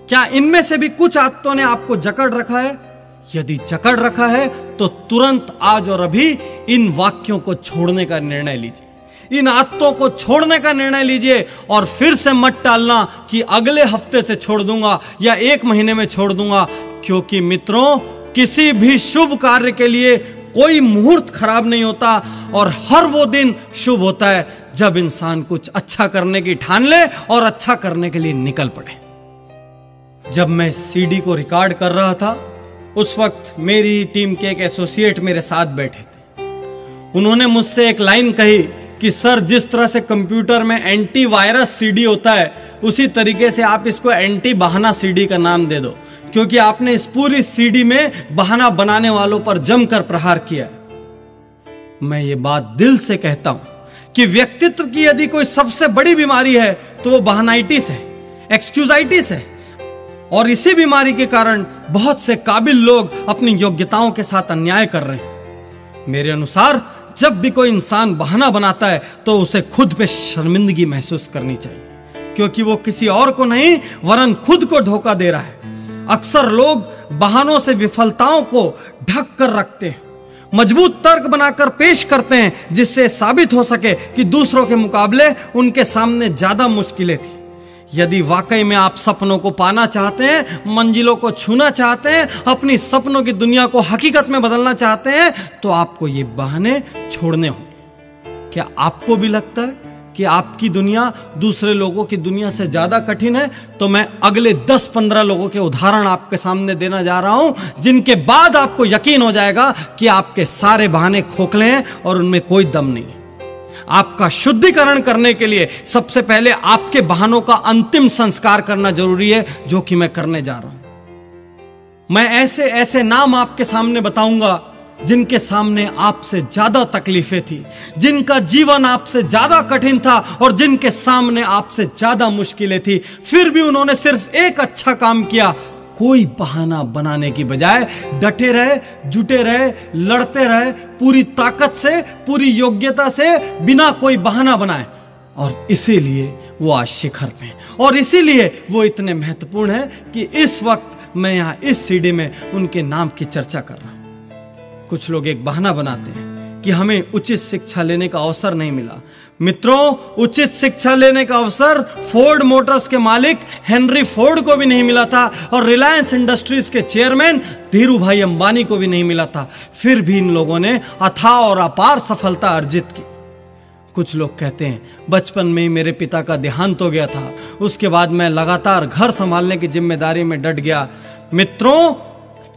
क्या इनमें से भी कुछ आदतों ने आपको जकड़ रखा है? यदि जकड़ रखा है तो तुरंत आज और अभी इन वाक्यों को छोड़ने का निर्णय लीजिए, इन आदतों को छोड़ने का निर्णय लीजिए, और फिर से मत टालना कि अगले हफ्ते से छोड़ दूंगा या 1 महीने में छोड़ दूंगा, क्योंकि मित्रों किसी भी शुभ कार्य के लिए कोई मुहूर्त खराब नहीं होता, और हर वो दिन शुभ होता है जब इंसान कुछ अच्छा करने की ठान ले और अच्छा करने के लिए निकल पड़े। जब मैं सीडी को रिकॉर्ड कर रहा था उस वक्त मेरी टीम के एक एसोसिएट मेरे साथ बैठे थे। उन्होंने मुझसे एक लाइन कही कि सर, जिस तरह से कंप्यूटर में एंटी वायरस सीडी होता है उसी तरीके से आप इसको एंटी बहाना सीडी का नाम दे दो, क्योंकि आपने इस पूरी सीडी में बहाना बनाने वालों पर जमकर प्रहार किया। मैं ये बात दिल से कहता हूं कि व्यक्तित्व की यदि कोई सबसे बड़ी बीमारी है तो वो बहानाइटिस है, एक्सक्यूजाइटिस है, और इसी बीमारी के कारण बहुत से काबिल लोग अपनी योग्यताओं के साथ अन्याय कर रहे हैं। मेरे अनुसार जब भी कोई इंसान बहाना बनाता है तो उसे खुद पे शर्मिंदगी महसूस करनी चाहिए, क्योंकि वो किसी और को नहीं वरन खुद को धोखा दे रहा है। अक्सर लोग बहानों से विफलताओं को ढक कर रखते हैं, मजबूत तर्क बनाकर पेश करते हैं, जिससे साबित हो सके कि दूसरों के मुकाबले उनके सामने ज्यादा मुश्किलें थी। यदि वाकई में आप सपनों को पाना चाहते हैं, मंजिलों को छूना चाहते हैं, अपनी सपनों की दुनिया को हकीकत में बदलना चाहते हैं, तो आपको ये बहाने छोड़ने होंगे। क्या आपको भी लगता है कि आपकी दुनिया दूसरे लोगों की दुनिया से ज्यादा कठिन है? तो मैं अगले 10-15 लोगों के उदाहरण आपके सामने देना जा रहा हूं, जिनके बाद आपको यकीन हो जाएगा कि आपके सारे बहाने खोखले हैं और उनमें कोई दम नहीं है। आपका शुद्धिकरण करने के लिए सबसे पहले आपके बहानों का अंतिम संस्कार करना जरूरी है, जो कि मैं करने जा रहा हूं। मैं ऐसे ऐसे नाम आपके सामने बताऊंगा जिनके सामने आपसे ज्यादा तकलीफें थी, जिनका जीवन आपसे ज्यादा कठिन था और जिनके सामने आपसे ज्यादा मुश्किलें थी, फिर भी उन्होंने सिर्फ एक अच्छा काम किया। कोई बहाना बनाने की बजाय डटे रहे, जुटे रहे, लड़ते रहे, पूरी ताकत से, पूरी योग्यता से, बिना कोई बहाना बनाए, और इसीलिए वो आज शिखर पे हैं, और इसीलिए वो इतने महत्वपूर्ण हैं कि इस वक्त मैं यहां इस सीडी में उनके नाम की चर्चा कर रहा हूं। कुछ लोग एक बहाना बनाते हैं कि हमें उचित शिक्षा लेने का अवसर नहीं मिला। मित्रों, उचित शिक्षा लेने का अवसर फोर्ड मोटर्स के मालिक हेनरी फोर्ड को भी नहीं मिला था, और रिलायंस इंडस्ट्रीज के चेयरमैन धीरू भाई अंबानी को भी नहीं मिला था। फिर भी इन लोगों ने अथाह और अपार सफलता अर्जित की। कुछ लोग कहते हैं बचपन में ही मेरे पिता का देहांत हो गया था, उसके बाद मैं लगातार घर संभालने की जिम्मेदारी में डट गया। मित्रों,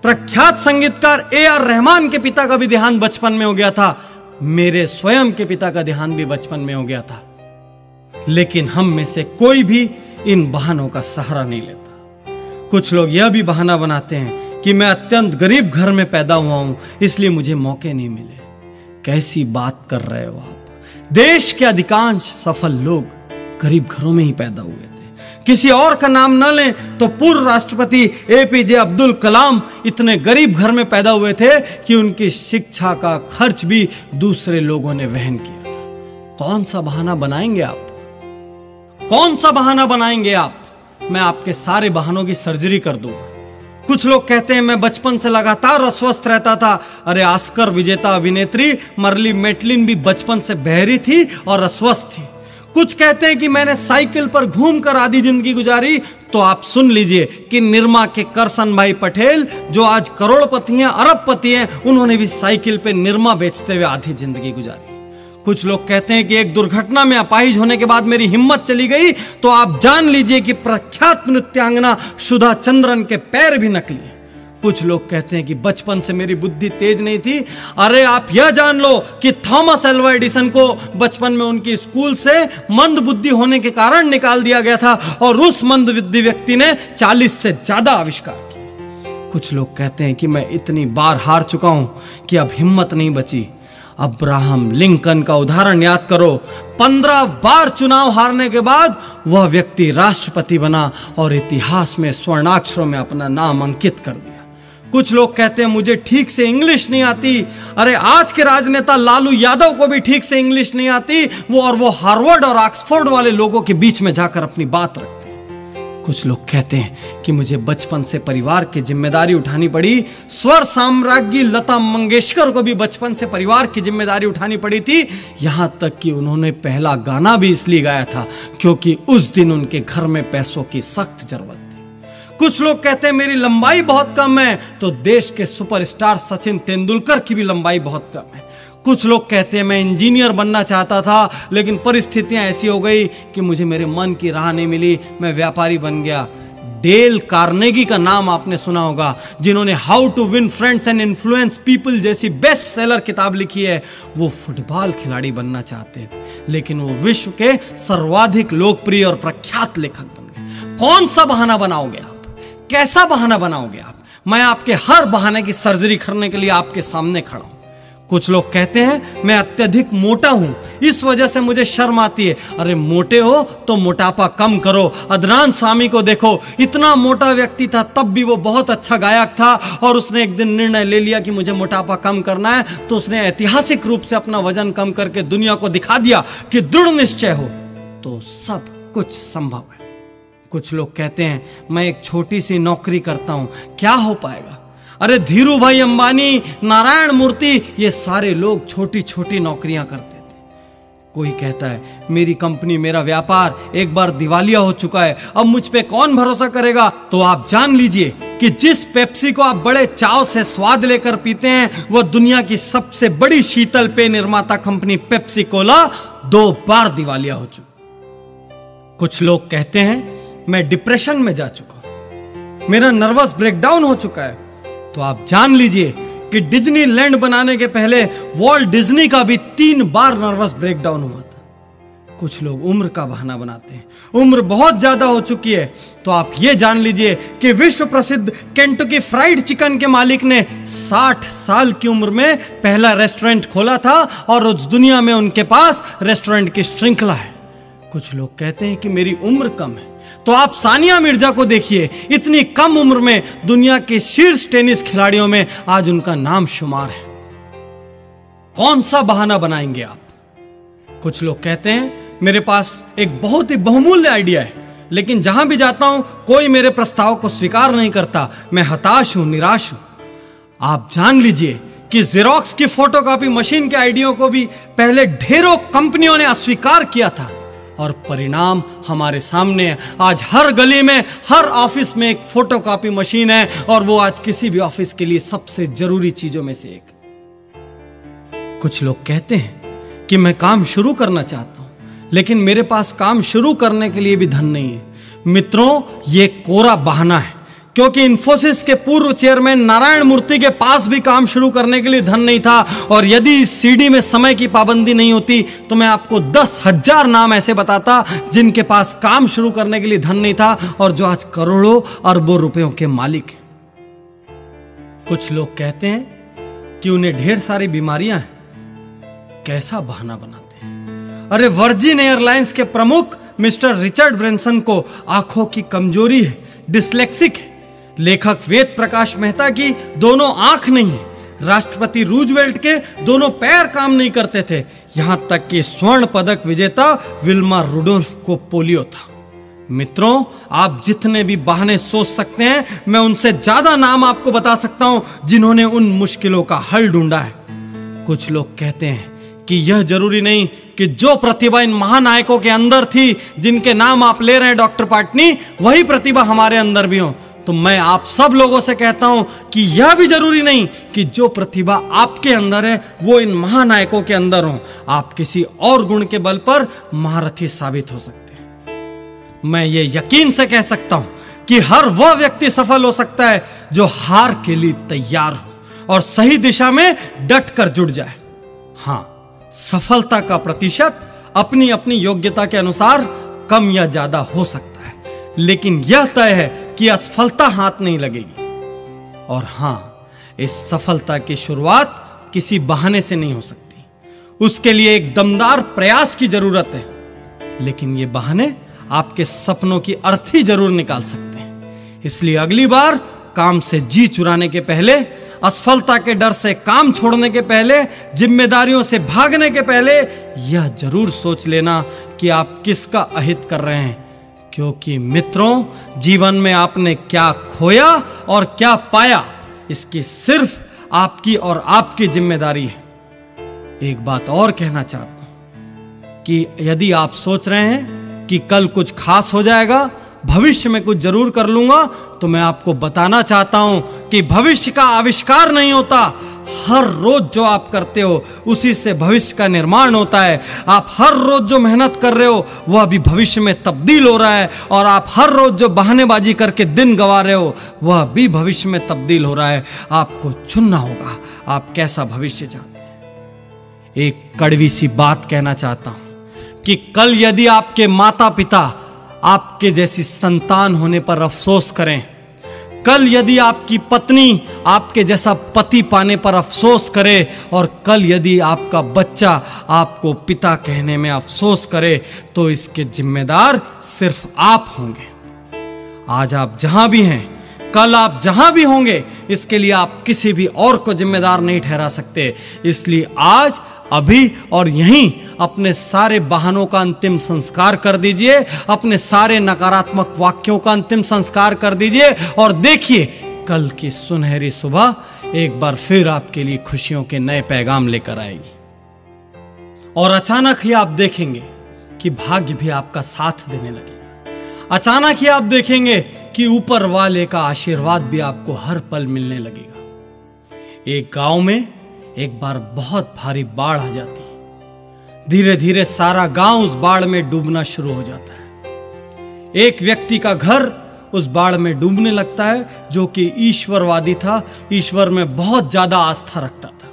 प्रख्यात संगीतकार AR रहमान के पिता का भी देहांत बचपन में हो गया था। मेरे स्वयं के पिता का देहांत भी बचपन में हो गया था। लेकिन हम में से कोई भी इन बहानों का सहारा नहीं लेता। कुछ लोग यह भी बहाना बनाते हैं कि मैं अत्यंत गरीब घर में पैदा हुआ हूं, इसलिए मुझे मौके नहीं मिले। कैसी बात कर रहे हो आप? देश के अधिकांश सफल लोग गरीब घरों में ही पैदा हुए थे। किसी और का नाम न लें तो पूर्व राष्ट्रपति एपीजे अब्दुल कलाम इतने गरीब घर में पैदा हुए थे कि उनकी शिक्षा का खर्च भी दूसरे लोगों ने वहन किया था। कौन सा बहाना बनाएंगे आप? कौन सा बहाना बनाएंगे आप? मैं आपके सारे बहानों की सर्जरी कर दूंगा। कुछ लोग कहते हैं मैं बचपन से लगातार अस्वस्थ रहता था। अरे ऑस्कर विजेता अभिनेत्री मर्ली मेटलिन भी बचपन से बहरी थी और अस्वस्थ थी। कुछ कहते हैं कि मैंने साइकिल पर घूमकर आधी जिंदगी गुजारी। तो आप सुन लीजिए कि निरमा के करसन भाई पटेल जो आज करोड़पति हैं, अरबपति हैं, उन्होंने भी साइकिल पे निरमा बेचते हुए आधी जिंदगी गुजारी। कुछ लोग कहते हैं कि एक दुर्घटना में अपाहिज होने के बाद मेरी हिम्मत चली गई। तो आप जान लीजिए कि प्रख्यात नृत्यांगना सुधा चंद्रन के पैर भी नकली हैं। कुछ लोग कहते हैं कि बचपन से मेरी बुद्धि तेज नहीं थी। अरे आप यह जान लो कि थॉमस एल्वा एडिसन को बचपन में उनकी स्कूल से मंद बुद्धि होने के कारण निकाल दिया गया था और उस मंद बुद्धि व्यक्ति ने 40 से ज्यादा आविष्कार किए। कुछ लोग कहते हैं कि मैं इतनी बार हार चुका हूं कि अब हिम्मत नहीं बची। अब्राहम लिंकन का उदाहरण याद करो। 15 बार चुनाव हारने के बाद वह व्यक्ति राष्ट्रपति बना और इतिहास में स्वर्णाक्षरों में अपना नाम अंकित कर दिया। कुछ लोग कहते हैं मुझे ठीक से इंग्लिश नहीं आती। अरे आज के राजनेता लालू यादव को भी ठीक से इंग्लिश नहीं आती। वो हार्वर्ड और ऑक्सफोर्ड वाले लोगों के बीच में जाकर अपनी बात रखते हैं। कुछ लोग कहते हैं कि मुझे बचपन से परिवार की जिम्मेदारी उठानी पड़ी। स्वर साम्राज्ञी लता मंगेशकर को भी बचपन से परिवार की जिम्मेदारी उठानी पड़ी थी। यहां तक कि उन्होंने पहला गाना भी इसलिए गाया था क्योंकि उस दिन उनके घर में पैसों की सख्त जरूरत थी। कुछ लोग कहते हैं मेरी लंबाई बहुत कम है, तो देश के सुपरस्टार सचिन तेंदुलकर की भी लंबाई बहुत कम है। कुछ लोग कहते हैं मैं इंजीनियर बनना चाहता था लेकिन परिस्थितियां ऐसी हो गई कि मुझे मेरे मन की राह नहीं मिली, मैं व्यापारी बन गया। डेल कार्नेगी का नाम आपने सुना होगा, जिन्होंने how to win friends and influence people जैसी बेस्ट सेलर किताब लिखी है। वो फुटबॉल खिलाड़ी बनना चाहते थे लेकिन वो विश्व के सर्वाधिक लोकप्रिय और प्रख्यात लेखक बन गए। कौन सा बहाना बनाओगे आप? कैसा बहाना बनाओगे आप? मैं आपके हर बहाने की सर्जरी करने के लिए आपके सामने खड़ा हूं। कुछ लोग कहते हैं मैं अत्यधिक मोटा हूं, इस वजह से मुझे शर्म आती है। अरे मोटे हो तो मोटापा कम करो। अदनान सामी को देखो, इतना मोटा व्यक्ति था तब भी वो बहुत अच्छा गायक था और उसने एक दिन निर्णय ले लिया कि मुझे मोटापा कम करना है। तो उसने ऐतिहासिक रूप से अपना वजन कम करके दुनिया को दिखा दिया कि दृढ़ निश्चय हो तो सब कुछ संभव है। कुछ लोग कहते हैं मैं एक छोटी सी नौकरी करता हूं, क्या हो पाएगा? अरे धीरू भाई अंबानी, नारायण मूर्ति, ये सारे लोग छोटी छोटी नौकरियां करते थे। कोई कहता है मेरी कंपनी, मेरा व्यापार एक बार दिवालिया हो चुका है, अब मुझ पे कौन भरोसा करेगा? तो आप जान लीजिए कि जिस पेप्सी को आप बड़े चाव से स्वाद लेकर पीते हैं वह दुनिया की सबसे बड़ी शीतल पेय निर्माता कंपनी पेप्सी कोला 2 बार दिवालिया हो चुकी। कुछ लोग कहते हैं मैं डिप्रेशन में जा चुका हूं, मेरा नर्वस ब्रेकडाउन हो चुका है। तो आप जान लीजिए कि डिज्नीलैंड बनाने के पहले वॉल्ट डिज्नी का भी 3 बार नर्वस ब्रेकडाउन हुआ था। कुछ लोग उम्र का बहाना बनाते हैं, उम्र बहुत ज्यादा हो चुकी है। तो आप ये जान लीजिए कि विश्व प्रसिद्ध केंटकी फ्राइड चिकन के मालिक ने 60 साल की उम्र में पहला रेस्टोरेंट खोला था और उस दुनिया में उनके पास रेस्टोरेंट की श्रृंखला है। कुछ लोग कहते हैं कि मेरी उम्र कम है, तो आप सानिया मिर्जा को देखिए, इतनी कम उम्र में दुनिया के शीर्ष टेनिस खिलाड़ियों में आज उनका नाम शुमार है। कौन सा बहाना बनाएंगे आप? कुछ लोग कहते हैं मेरे पास एक बहुत ही बहुमूल्य आइडिया है लेकिन जहां भी जाता हूं कोई मेरे प्रस्ताव को स्वीकार नहीं करता, मैं हताश हूं, निराश हूं। आप जान लीजिए कि जेरोक्स की फोटोकॉपी मशीन के आइडिया को भी पहले ढेरों कंपनियों ने अस्वीकार किया था और परिणाम हमारे सामने है। आज हर गली में, हर ऑफिस में एक फोटोकॉपी मशीन है और वो आज किसी भी ऑफिस के लिए सबसे जरूरी चीजों में से एक। कुछ लोग कहते हैं कि मैं काम शुरू करना चाहता हूं लेकिन मेरे पास काम शुरू करने के लिए भी धन नहीं है। मित्रों, ये कोरा बहाना है क्योंकि इन्फोसिस के पूर्व चेयरमैन नारायण मूर्ति के पास भी काम शुरू करने के लिए धन नहीं था। और यदि इस सीडी में समय की पाबंदी नहीं होती तो मैं आपको 10,000 नाम ऐसे बताता जिनके पास काम शुरू करने के लिए धन नहीं था और जो आज करोड़ों अरबों रुपयों के मालिक हैं। कुछ लोग कहते हैं कि उन्हें ढेर सारी बीमारियां हैं। कैसा बहाना बनाते हैं? अरे वर्जिन एयरलाइंस के प्रमुख मिस्टर रिचर्ड ब्रैनसन को आंखों की कमजोरी है, डिस्लेक्सिक है। लेखक वेद प्रकाश मेहता की दोनों आंख नहीं है। राष्ट्रपति रूजवेल्ट के दोनों पैर काम नहीं करते थे। यहां तक कि स्वर्ण पदक विजेता विल्मा रुडोल्फ को पोलियो था। मित्रों, आप जितने भी बहाने सोच सकते हैं, मैं उनसे ज्यादा नाम आपको बता सकता हूं जिन्होंने उन मुश्किलों का हल ढूंढा है। कुछ लोग कहते हैं कि यह जरूरी नहीं कि जो प्रतिभा इन महानायकों के अंदर थी, जिनके नाम आप ले रहे हैं डॉक्टर पाटनी, वही प्रतिभा हमारे अंदर भी हो। तो मैं आप सब लोगों से कहता हूं कि यह भी जरूरी नहीं कि जो प्रतिभा आपके अंदर है वो इन महानायकों के अंदर हो। आप किसी और गुण के बल पर महारथी साबित हो सकते हैं। मैं ये यकीन से कह सकता हूं कि हर वह व्यक्ति सफल हो सकता है जो हार के लिए तैयार हो और सही दिशा में डट कर जुट जाए। हां, सफलता का प्रतिशत अपनी अपनी योग्यता के अनुसार कम या ज्यादा हो सकता है, लेकिन यह तय है कि असफलता हाथ नहीं लगेगी। और हां, इस सफलता की शुरुआत किसी बहाने से नहीं हो सकती। उसके लिए एक दमदार प्रयास की जरूरत है। लेकिन ये बहाने आपके सपनों की अर्थी जरूर निकाल सकते हैं। इसलिए अगली बार काम से जी चुराने के पहले, असफलता के डर से काम छोड़ने के पहले, जिम्मेदारियों से भागने के पहले यह जरूर सोच लेना कि आप किसका अहित कर रहे हैं। क्योंकि मित्रों, जीवन में आपने क्या खोया और क्या पाया, इसकी सिर्फ आपकी और आपकी जिम्मेदारी है। एक बात और कहना चाहता हूं कि यदि आप सोच रहे हैं कि कल कुछ खास हो जाएगा, भविष्य में कुछ जरूर कर लूंगा, तो मैं आपको बताना चाहता हूं कि भविष्य का आविष्कार नहीं होता। हर रोज जो आप करते हो उसी से भविष्य का निर्माण होता है। आप हर रोज जो मेहनत कर रहे हो वह भी भविष्य में तब्दील हो रहा है, और आप हर रोज जो बहानेबाजी करके दिन गंवा रहे हो वह भी भविष्य में तब्दील हो रहा है। आपको चुनना होगा आप कैसा भविष्य चाहते हैं। एक कड़वी सी बात कहना चाहता हूं कि कल यदि आपके माता पिता आपके जैसी संतान होने पर अफसोस करें, कल यदि आपकी पत्नी आपके जैसा पति पाने पर अफसोस करे, और कल यदि आपका बच्चा आपको पिता कहने में अफसोस करे, तो इसके जिम्मेदार सिर्फ आप होंगे। आज आप जहां भी हैं, कल आप जहां भी होंगे, इसके लिए आप किसी भी और को जिम्मेदार नहीं ठहरा सकते। इसलिए आज, अभी और यहीं अपने सारे बहानों का अंतिम संस्कार कर दीजिए, अपने सारे नकारात्मक वाक्यों का अंतिम संस्कार कर दीजिए, और देखिए कल की सुनहरी सुबह एक बार फिर आपके लिए खुशियों के नए पैगाम लेकर आएगी। और अचानक ही आप देखेंगे कि भाग्य भी आपका साथ देने लगेगा। अचानक ही आप देखेंगे कि ऊपर वाले का आशीर्वाद भी आपको हर पल मिलने लगेगा। एक गांव में एक बार बहुत भारी बाढ़ आ जाती है। धीरे धीरे सारा गांव उस बाढ़ में डूबना शुरू हो जाता है। एक व्यक्ति का घर उस बाढ़ में डूबने लगता है, जो कि ईश्वरवादी था, ईश्वर में बहुत ज्यादा आस्था रखता था।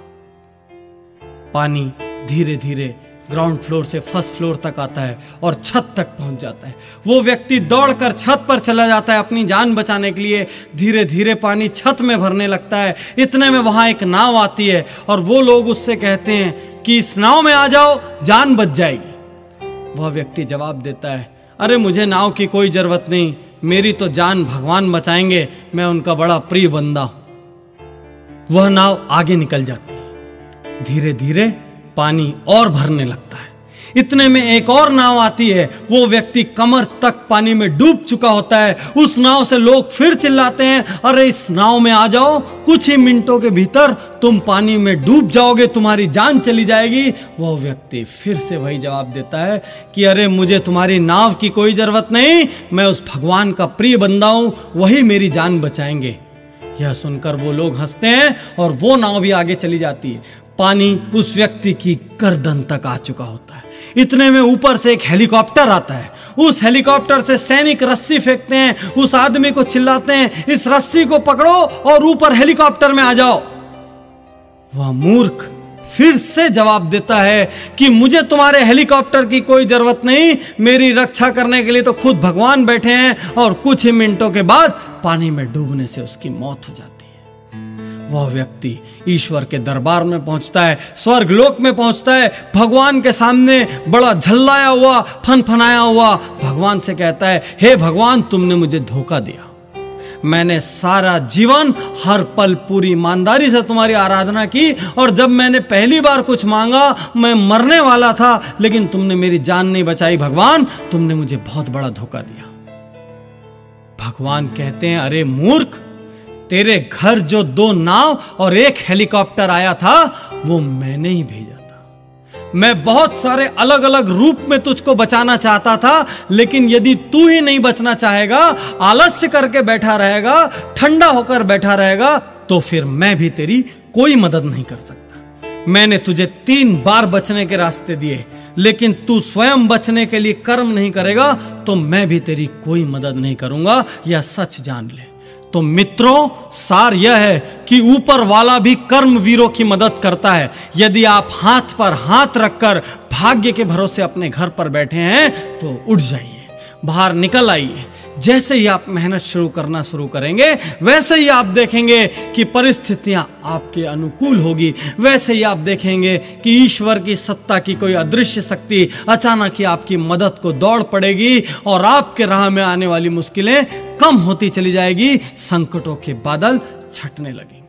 पानी धीरे धीरे ग्राउंड फ्लोर से फर्स्ट फ्लोर तक आता है और छत तक पहुंच जाता है। वो व्यक्ति दौड़कर छत पर चला जाता है अपनी जान बचाने के लिए। धीरे धीरे पानी छत में भरने लगता है। इतने में वहां एक नाव आती है और वो लोग उससे कहते हैं कि इस नाव में आ जाओ, जान बच जाएगी। वह व्यक्ति जवाब देता है, अरे मुझे नाव की कोई जरूरत नहीं, मेरी तो जान भगवान बचाएंगे, मैं उनका बड़ा प्रिय बंदा हूं। वह नाव आगे निकल जाती है। धीरे धीरे पानी और भरने लगता है। इतने में एक और नाव आती है। वो व्यक्ति कमर तक पानी में डूब चुका होता है। उस नाव से लोग फिर चिल्लाते हैं, अरे इस नाव में आ जाओ, कुछ ही मिनटों के भीतर तुम पानी में डूब जाओगे, तुम्हारी जान चली जाएगी। वो व्यक्ति फिर से वही जवाब देता है कि अरे मुझे तुम्हारी नाव की कोई जरूरत नहीं, मैं उस भगवान का प्रिय बंदा हूं, वही मेरी जान बचाएंगे। यह सुनकर वो लोग हंसते हैं और वो नाव भी आगे चली जाती है। पानी उस व्यक्ति की गर्दन तक आ चुका होता है। इतने में ऊपर से एक हेलीकॉप्टर आता है। उस हेलीकॉप्टर से सैनिक रस्सी फेंकते हैं। उस आदमी को चिल्लाते हैं, इस रस्सी को पकड़ो और ऊपर हेलीकॉप्टर में आ जाओ। वह मूर्ख फिर से जवाब देता है कि मुझे तुम्हारे हेलीकॉप्टर की कोई जरूरत नहीं, मेरी रक्षा करने के लिए तो खुद भगवान बैठे हैं। और कुछ ही मिनटों के बाद पानी में डूबने से उसकी मौत हो जाती है। वह व्यक्ति ईश्वर के दरबार में पहुंचता है, स्वर्गलोक में पहुंचता है, भगवान के सामने बड़ा झल्लाया हुआ, फनफनाया हुआ भगवान से कहता है, हे भगवान, तुमने मुझे धोखा दिया। मैंने सारा जीवन हर पल पूरी ईमानदारी से तुम्हारी आराधना की, और जब मैंने पहली बार कुछ मांगा मैं मरने वाला था, लेकिन तुमने मेरी जान नहीं बचाई। भगवान, तुमने मुझे बहुत बड़ा धोखा दिया। भगवान कहते हैं, अरे मूर्ख, तेरे घर जो 2 नाव और 1 हेलीकॉप्टर आया था वो मैंने ही भेजा था। मैं बहुत सारे अलग अलग रूप में तुझको बचाना चाहता था, लेकिन यदि तू ही नहीं बचना चाहेगा, आलस्य करके बैठा रहेगा, ठंडा होकर बैठा रहेगा, तो फिर मैं भी तेरी कोई मदद नहीं कर सकता। मैंने तुझे 3 बार बचने के रास्ते दिए, लेकिन तू स्वयं बचने के लिए कर्म नहीं करेगा तो मैं भी तेरी कोई मदद नहीं करूंगा, यह सच जान ले। तो मित्रों, सार यह है कि ऊपर वाला भी कर्मवीरों की मदद करता है। यदि आप हाथ पर हाथ रखकर भाग्य के भरोसे अपने घर पर बैठे हैं तो उठ जाइए, बाहर निकल आइए। जैसे ही आप मेहनत करना शुरू करेंगे, वैसे ही आप देखेंगे कि परिस्थितियां आपके अनुकूल होगी। वैसे ही आप देखेंगे कि ईश्वर की सत्ता की कोई अदृश्य शक्ति अचानक ही आपकी मदद को दौड़ पड़ेगी और आपके राह में आने वाली मुश्किलें कम होती चली जाएगी, संकटों के बादल छटने लगेंगे।